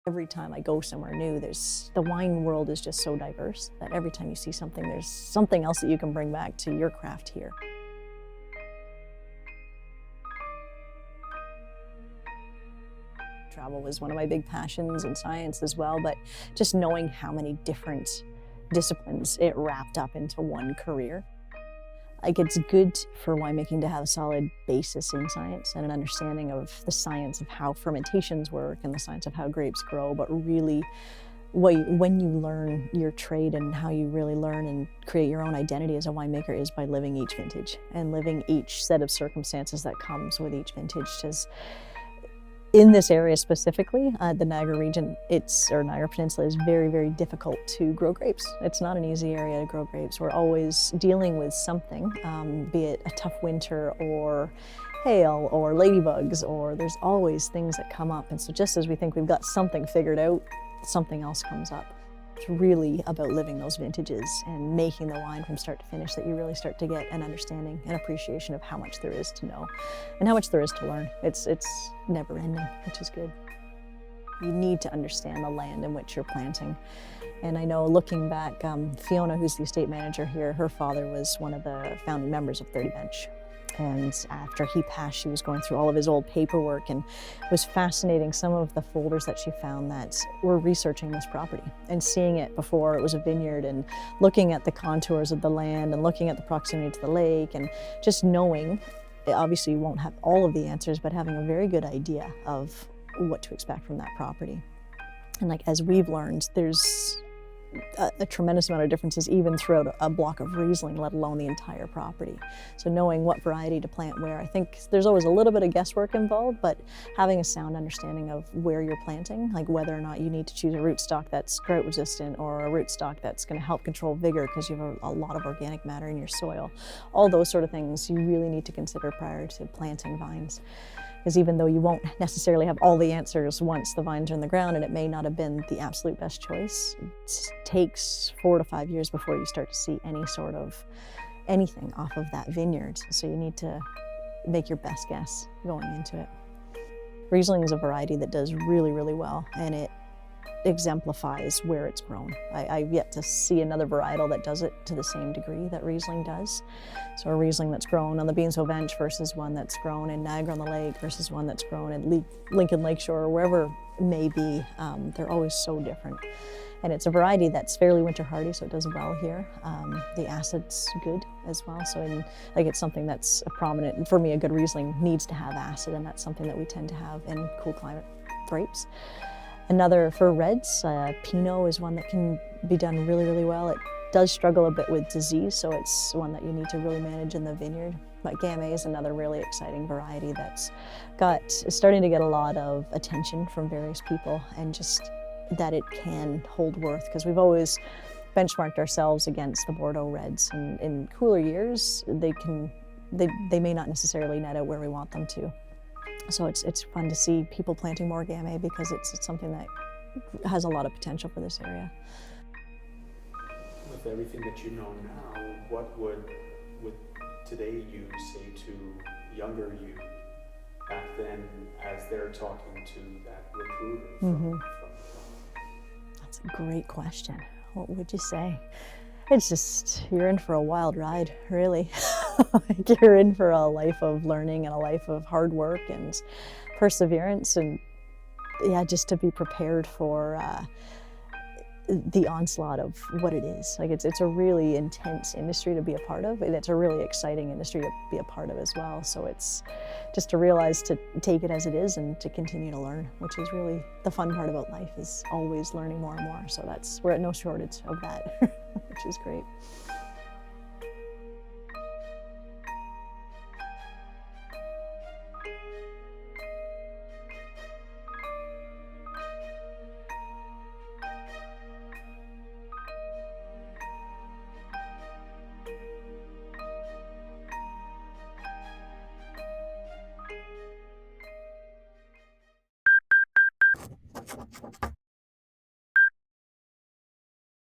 Every time I go somewhere new, the wine world is just so diverse that every time you see something, there's something else that you can bring back to your craft here. Travel was one of my big passions, and science as well, but just knowing how many different disciplines it wrapped up into one career. Like, it's good for winemaking to have a solid basis in science and an understanding of the science of how fermentations work and the science of how grapes grow, but really when you learn your trade and how you really learn and create your own identity as a winemaker is by living each vintage and living each set of circumstances that comes with each vintage. Because in this area specifically, the Niagara region, or Niagara Peninsula, is very, very difficult to grow grapes. It's not an easy area to grow grapes. We're always dealing with something, be it a tough winter or hail or ladybugs, or there's always things that come up. And so just as we think we've got something figured out, something else comes up. It's really about living those vintages and making the wine from start to finish that you really start to get an understanding and appreciation of how much there is to know and how much there is to learn. It's never ending, which is good. You need to understand the land in which you're planting. And I know, looking back, Fiona, who's the estate manager here, her father was one of the founding members of 30 Bench. And after he passed, she was going through all of his old paperwork, and it was fascinating some of the folders that she found that were researching this property and seeing it before it was a vineyard and looking at the contours of the land and looking at the proximity to the lake and just knowing, obviously you won't have all of the answers, but having a very good idea of what to expect from that property. And like, as we've learned, there's a tremendous amount of differences even throughout a block of Riesling, let alone the entire property. So knowing what variety to plant where, I think there's always a little bit of guesswork involved, but having a sound understanding of where you're planting, like whether or not you need to choose a rootstock that's drought resistant or a rootstock that's going to help control vigor because you have a lot of organic matter in your soil. All those sort of things you really need to consider prior to planting vines. Because even though you won't necessarily have all the answers once the vines are in the ground, and it may not have been the absolute best choice, it takes 4 to 5 years before you start to see any sort of anything off of that vineyard. So you need to make your best guess going into it. Riesling is a variety that does really, really well, and it exemplifies where it's grown. I've yet to see another varietal that does it to the same degree that Riesling does. So a Riesling that's grown on the Beansville Bench versus one that's grown in Niagara-on-the-Lake versus one that's grown in Lincoln Lakeshore or wherever it may be, they're always so different. And it's a variety that's fairly winter hardy, so it does well here. The acid's good as well, so it's something that's a prominent, for me, a good Riesling needs to have acid, and that's something that we tend to have in cool climate grapes. Another, for reds, Pinot is one that can be done really, really well. It does struggle a bit with disease, so it's one that you need to really manage in the vineyard. But Gamay is another really exciting variety that's starting to get a lot of attention from various people, and just that it can hold worth, because we've always benchmarked ourselves against the Bordeaux reds, and in cooler years they may not necessarily net out where we want them to. So it's fun to see people planting more Gamay, because it's something that has a lot of potential for this area. With everything that you know now, what would today you say to younger you back then as they're talking to that recruiter from That's a great question. What would you say? It's just, you're in for a wild ride, really. Like, you're in for a life of learning and a life of hard work and perseverance, and yeah, just to be prepared for the onslaught of what it is. Like, it's a really intense industry to be a part of, and it's a really exciting industry to be a part of as well. So it's just to realize to take it as it is and to continue to learn, which is really the fun part about life, is always learning more and more. So we're at no shortage of that, which is great.